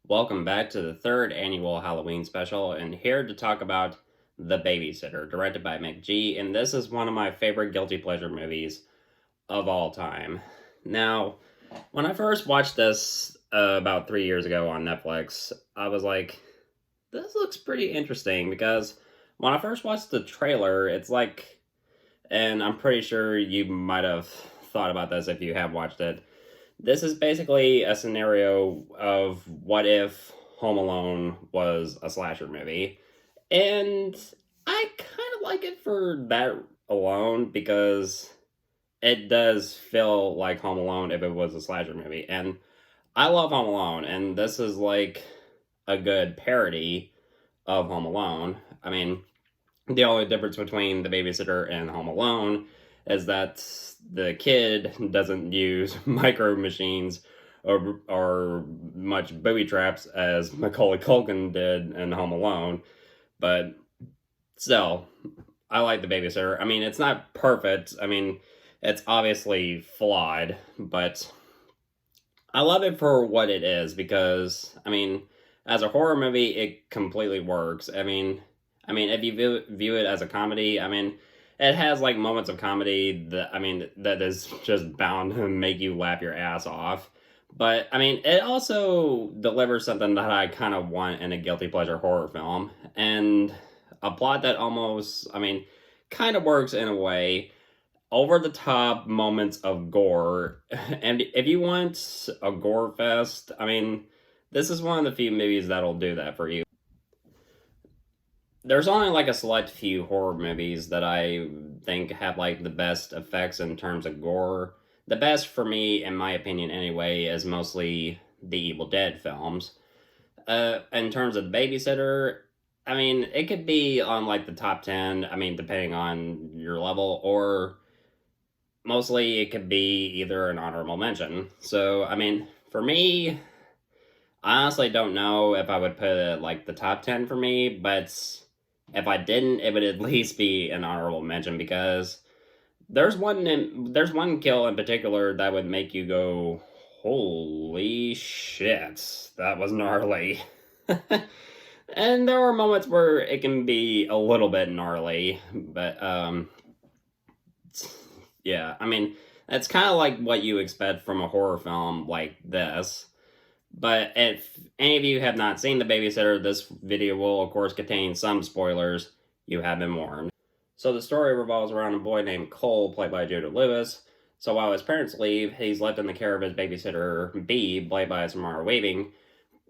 Welcome back to the third annual Halloween special, and here to talk about The Babysitter, directed by McG, and this is one of my favorite guilty pleasure movies of all time. Now, when I first watched this about 3 years ago on Netflix, I was like, this looks pretty interesting because when I first watched the trailer, it's like, and I'm pretty sure you might have thought about this if you have watched it. This is basically a scenario of what if Home Alone was a slasher movie. And I kind of like it for that alone because it does feel like Home Alone if it was a slasher movie. And I love Home Alone, and this is like a good parody of Home Alone. I mean, the only difference between The Babysitter and Home Alone is that the kid doesn't use micro machines or much booby traps as Macaulay Culkin did in Home Alone. But still, I like The Babysitter. I mean, it's not perfect. I mean, it's obviously flawed, but I love it for what it is because, I mean, as a horror movie, it completely works. I mean, if you view it as a comedy, I mean, it has like moments of comedy that that is just bound to make you laugh your ass off. But I mean, it also delivers something that I kind of want in a guilty pleasure horror film, and a plot that almost, kind of works in a way. Over the top moments of gore, and if you want a gore fest, I mean, this is one of the few movies that'll do that for you. There's only like a select few horror movies that I think have like the best effects in terms of gore. The best for me, in my opinion anyway, is mostly the Evil Dead films. In terms of The Babysitter, I mean, it could be on like the top 10, I mean, depending on your level, or mostly it could be either an honorable mention. So, I mean, for me, I honestly don't know if I would put it like the top 10 for me, but if I didn't, it would at least be an honorable mention because there's one kill in particular that would make you go, "Holy shit, that was gnarly." And there are moments where it can be a little bit gnarly, but yeah, I mean, that's kind of like what you expect from a horror film like this. But if any of you have not seen The Babysitter, this video will, of course, contain some spoilers. You have been warned. So the story revolves around a boy named Cole, played by Judah Lewis. So while his parents leave, he's left in the care of his babysitter, B, played by Samara Weaving.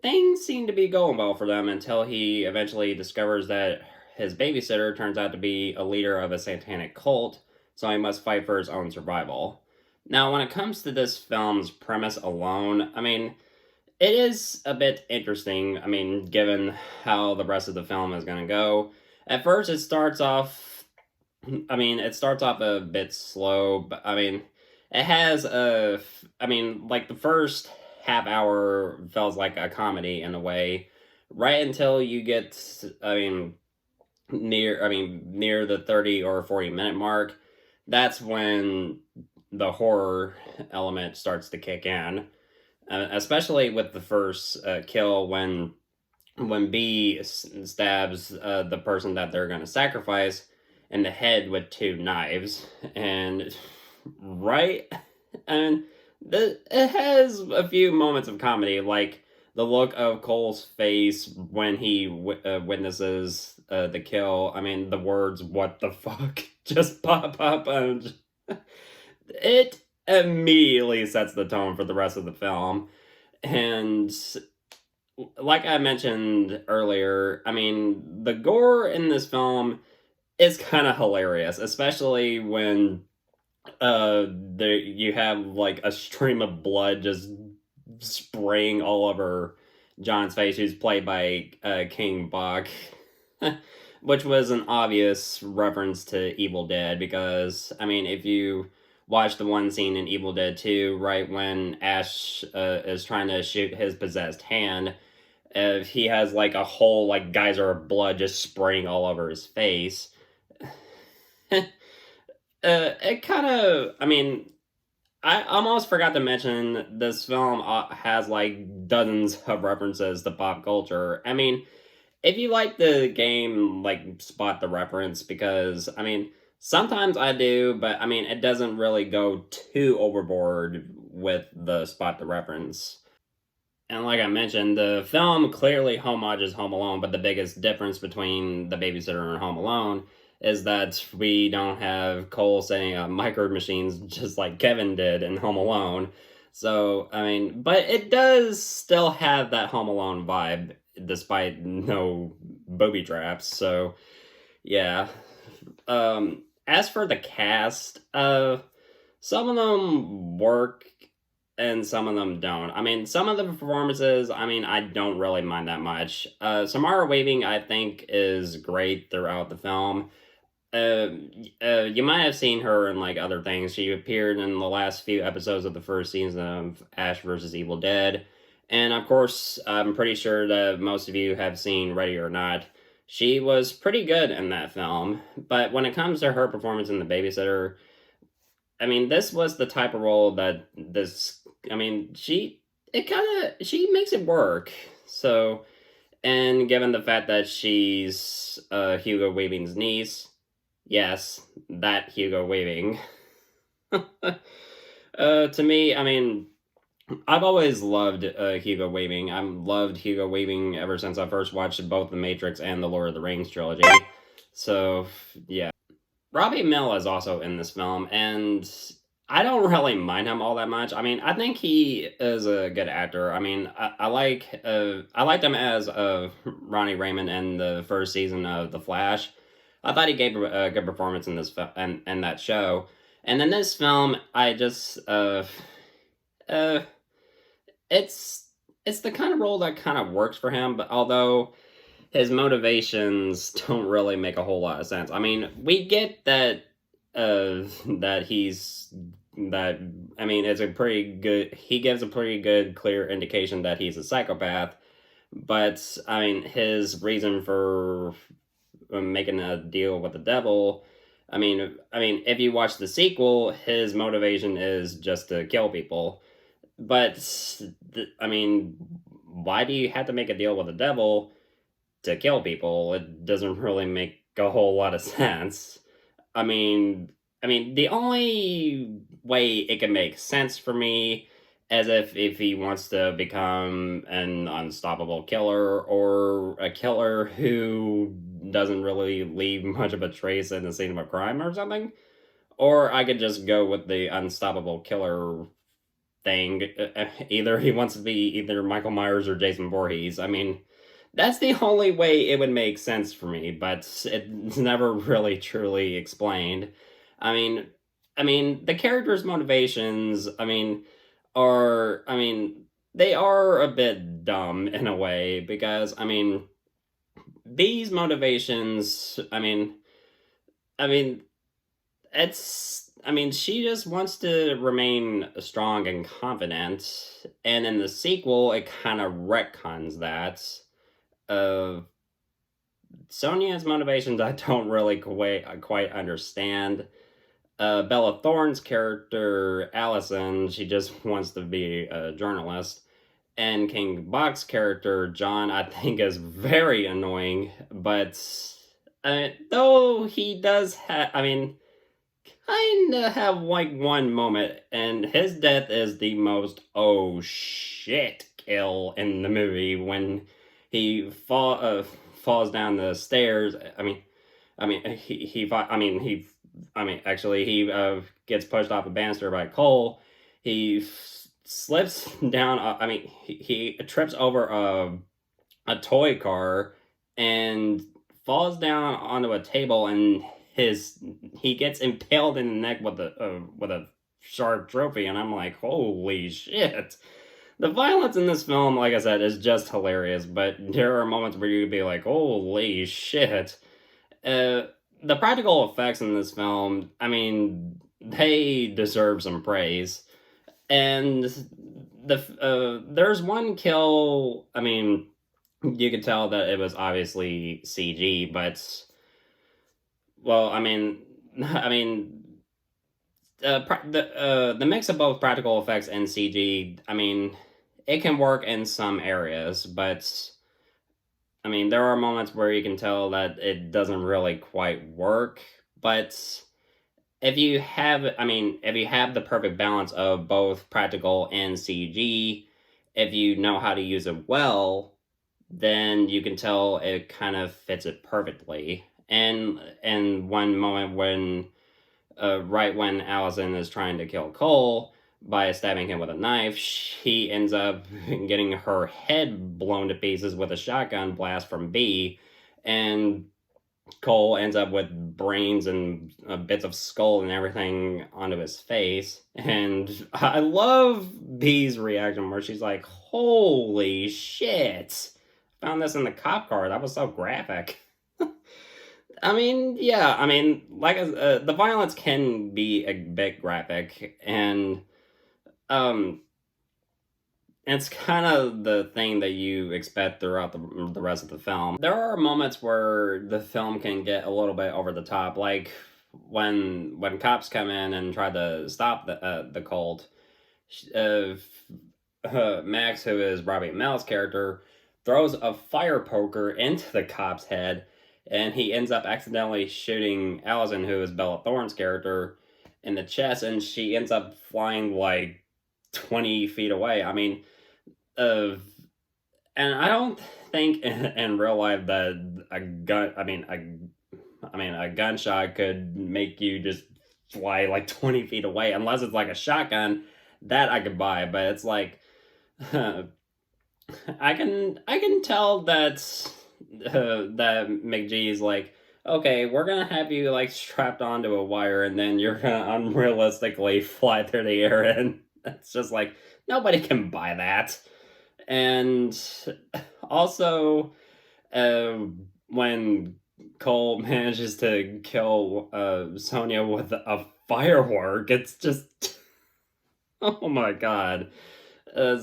Things seem to be going well for them until he eventually discovers that his babysitter turns out to be a leader of a satanic cult, so he must fight for his own survival. Now, when it comes to this film's premise alone, I mean, it is a bit interesting, I mean, given how the rest of the film is going to go. At first, it starts off a bit slow, but I mean, it has like the first half hour feels like a comedy in a way, right until you get, near the 30 or 40 minute mark. That's when the horror element starts to kick in, especially with the first kill when B stabs the person that they're going to sacrifice in the head with two knives, and right, and it has a few moments of comedy, like the look of Cole's face when he witnesses the kill. I mean, the words "what the fuck" just pop up, and it immediately sets the tone for the rest of the film. And like I mentioned earlier, I mean, the gore in this film is kind of hilarious, especially when you have like a stream of blood just spraying all over John's face, who's played by King Bach, which was an obvious reference to Evil Dead because, I mean, if you watch the one scene in Evil Dead 2, right when Ash is trying to shoot his possessed hand, he has like a whole like geyser of blood just spraying all over his face. It kind of, I mean, I almost forgot to mention this film has like dozens of references to pop culture. I mean, if you like the game, like spot the reference, because I mean, sometimes I do, but I mean, it doesn't really go too overboard with the spot the reference. And like I mentioned, the film clearly homages Home Alone, but the biggest difference between The Babysitter and Home Alone is that we don't have Cole setting up micro machines just like Kevin did in Home Alone. So, I mean, but it does still have that Home Alone vibe despite no booby traps. So, yeah. As for the cast, some of them work and some of them don't. I mean, some of the performances, I mean, I don't really mind that much. Samara Weaving, I think, is great throughout the film. Uh, you might have seen her in like other things. She appeared in the last few episodes of the first season of Ash vs. Evil Dead. And of course, I'm pretty sure that most of you have seen Ready or Not. She was pretty good in that film. But when it comes to her performance in The Babysitter, I mean, this was the type of role that this. I mean, she makes it work. So, and given the fact that she's Hugo Weaving's niece, yes, that Hugo Weaving. To me, I mean, I've always loved Hugo Weaving. I've loved Hugo Weaving ever since I first watched both The Matrix and the Lord of the Rings trilogy. So, yeah. Robbie Amell is also in this film, and I don't really mind him all that much. I mean, I think he is a good actor. I mean, I liked him as Ronnie Raymond in the first season of The Flash. I thought he gave a good performance in in that show. And in this film, I just uh it's it's the kind of role that kind of works for him, but although his motivations don't really make a whole lot of sense. I mean, we get that that he's that I mean, it's a pretty good he gives a pretty good clear indication that he's a psychopath, but I mean, his reason for making a deal with the devil, I mean, if you watch the sequel, his motivation is just to kill people. But I mean, why do you have to make a deal with the devil to kill people? It doesn't really make a whole lot of sense. I mean, the only way it can make sense for me as if he wants to become an unstoppable killer or a killer who doesn't really leave much of a trace in the scene of a crime or something. Or I could just go with the unstoppable killer thing. Either he wants to be either Michael Myers or Jason Voorhees. I mean, that's the only way it would make sense for me, but it's never really truly explained. I mean, the characters' motivations, I mean, they are a bit dumb in a way because these motivations, I mean, she just wants to remain strong and confident, and in the sequel, it kind of retcons that. Uh, Sonia's motivations, I don't really quite understand. Bella Thorne's character, Allison, she just wants to be a journalist. And King Bach's character, John, I think is very annoying, but though he does have, kind of have like one moment, and his death is the most oh shit kill in the movie when falls down the stairs. Actually, he gets pushed off a banister by Cole. He slips down. He trips over a toy car and falls down onto a table, and he gets impaled in the neck with a sharp trophy. And I'm like, holy shit! The violence in this film, like I said, is just hilarious. But there are moments where you'd be like, holy shit! Uh, the practical effects in this film, they deserve some praise. And there's one kill. You could tell that it was obviously CG, but well, I mean, The mix of both practical effects and CG. I mean, it can work in some areas, but I mean, there are moments where you can tell that it doesn't really quite work. But if you have the perfect balance of both practical and CG, if you know how to use it well, then you can tell it kind of fits it perfectly. And one moment when right when Allison is trying to kill Cole by stabbing him with a knife, she ends up getting her head blown to pieces with a shotgun blast from B, and Cole ends up with brains and bits of skull and everything onto his face. And I love B's reaction where she's like, "Holy shit! Found this in the cop car. That was so graphic." I mean, yeah, I mean, the violence can be a bit graphic, and um, it's kind of the thing that you expect throughout the rest of the film. There are moments where the film can get a little bit over the top, like when cops come in and try to stop the cult. Uh, Max, who is Robbie Amell's character, throws a fire poker into the cop's head, and he ends up accidentally shooting Allison, who is Bella Thorne's character, in the chest, and she ends up flying like 20 feet away. I mean, uh, and I don't think in real life that a gun, a gunshot could make you just fly like 20 feet away, unless it's like a shotgun. That I could buy, but it's like I can tell that that McGee is like, okay, we're gonna have you like strapped onto a wire, and then you're gonna unrealistically fly through the air, and it's just like nobody can buy that. And also, uh, when Cole manages to kill Sonia with a firework, it's just oh my god. Uh,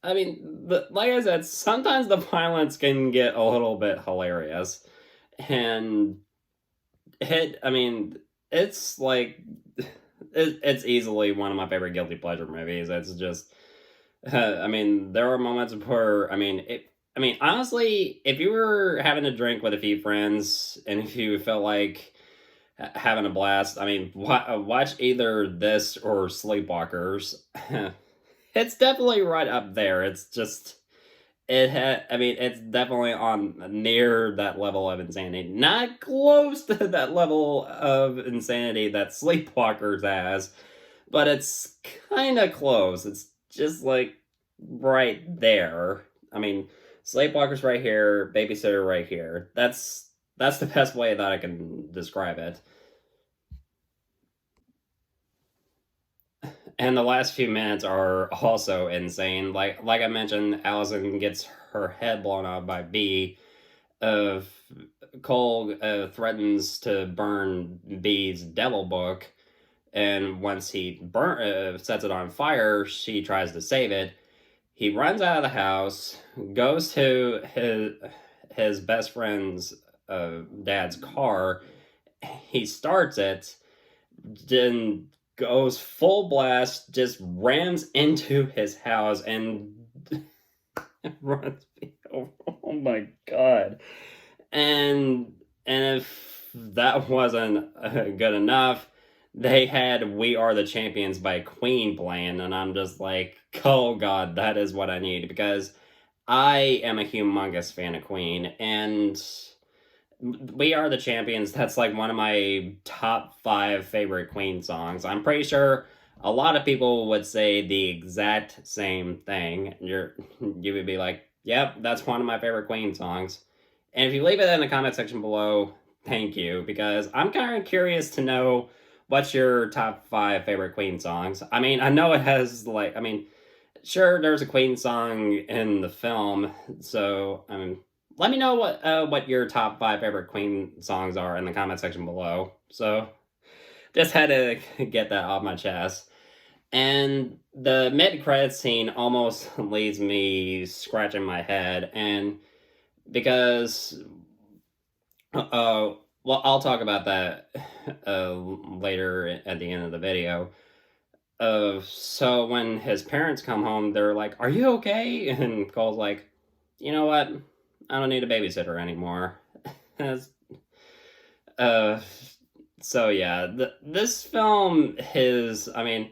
I mean, like I said, sometimes the violence can get a little bit hilarious, and I mean, it's like it's easily one of my favorite guilty pleasure movies. It's just, I mean, there are moments where, I mean, honestly, if you were having a drink with a few friends and if you felt like having a blast, I mean, watch either this or Sleepwalkers. It's definitely right up there. It's just I mean, it's definitely on near that level of insanity. Not close to that level of insanity that Sleepwalkers has, but it's kind of close. It's just like right there. I mean, Sleepwalkers right here, Babysitter right here. That's the best way that I can describe it. And the last few minutes are also insane. Like I mentioned, Allison gets her head blown off by B. Uh, Cole threatens to burn B's devil book, and once he sets it on fire, she tries to save it. He runs out of the house, goes to his best friend's dad's car. He starts it, then goes full blast, just rams into his house and runs me over. Oh my god! And if that wasn't good enough, they had "We Are the Champions" by Queen playing, and I'm just like, oh god, that is what I need, because I am a humongous fan of Queen, and "We Are the Champions," that's like one of my top 5 favorite Queen songs. I'm pretty sure a lot of people would say the exact same thing. You would be like, yep, that's one of my favorite Queen songs. And if you leave it in the comment section below, thank you, because I'm kind of curious to know what's your top 5 favorite Queen songs. I mean, I know it has like, I mean, sure, there's a Queen song in the film, so I mean, let me know what your top 5 favorite Queen songs are in the comment section below. So just had to get that off my chest. And the mid credit scene almost leaves me scratching my head, and because uh well, I'll talk about that later at the end of the video. So when his parents come home, they're like, "Are you okay?" And Cole's like, "You know what? I don't need a babysitter anymore." uh, so yeah, this film is, I mean,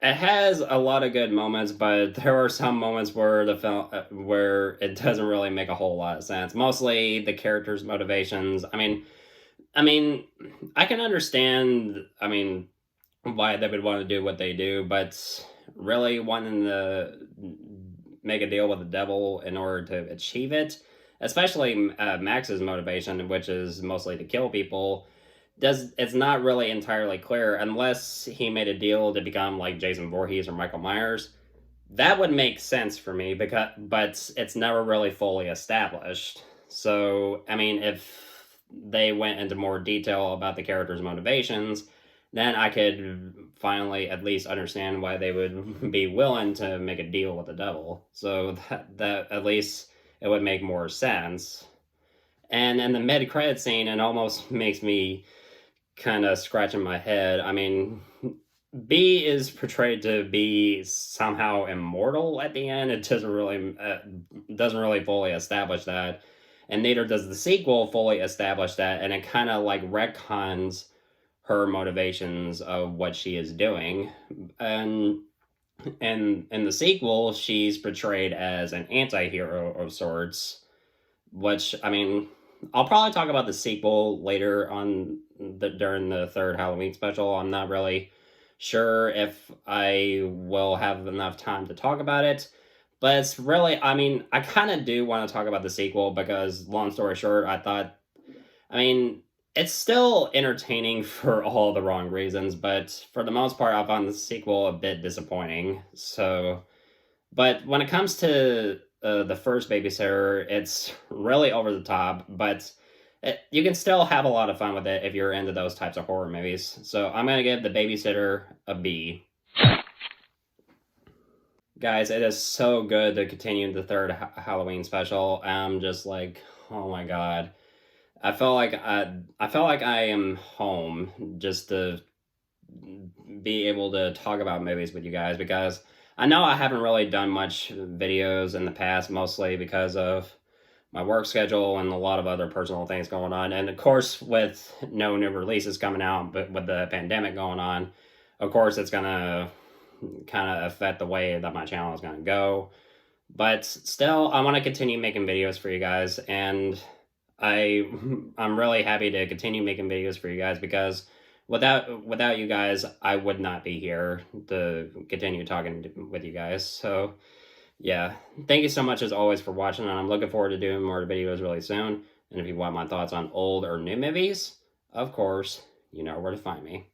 it has a lot of good moments, but there are some moments where the film where it doesn't really make a whole lot of sense. Mostly the characters' motivations. I mean, I can understand. I mean, why they would want to do what they do, but really wanting to make a deal with the devil in order to achieve it, especially Max's motivation, which is mostly to kill people, does it's not really entirely clear unless he made a deal to become like Jason Voorhees or Michael Myers. That would make sense for me because, but it's never really fully established. So, I mean, if they went into more detail about the characters' motivations, then I could finally at least understand why they would be willing to make a deal with the devil. So that at least it would make more sense. And in the mid credit scene, it almost makes me kind of scratching my head. I mean, B is portrayed to be somehow immortal at the end. It doesn't really fully establish that, and neither does the sequel fully establish that. And it kind of like retcons her motivations of what she is doing. And in the sequel, she's portrayed as an anti-hero of sorts, which, I mean, I'll probably talk about the sequel later on during the third Halloween special. I'm not really sure if I will have enough time to talk about it. But it's really, I mean, I kind of do want to talk about the sequel because, long story short, I mean, it's still entertaining for all the wrong reasons, but for the most part, I found the sequel a bit disappointing. So, but when it comes to the first Babysitter, it's really over the top, but you can still have a lot of fun with it if you're into those types of horror movies. So I'm going to give The Babysitter a B. Guys, it is so good to continue the third Halloween special. I'm just like, oh my god. I felt like I am home just to be able to talk about movies with you guys because I know I haven't really done much videos in the past, mostly because of my work schedule and a lot of other personal things going on. And of course, with no new releases coming out, but with the pandemic going on, of course, it's going to kind of affect the way that my channel is going to go. But still, I want to continue making videos for you guys, and I'm really happy to continue making videos for you guys because without you guys, I would not be here to continue talking with you guys. So yeah, thank you so much as always for watching, and I'm looking forward to doing more videos really soon. And if you want my thoughts on old or new movies, of course, you know where to find me.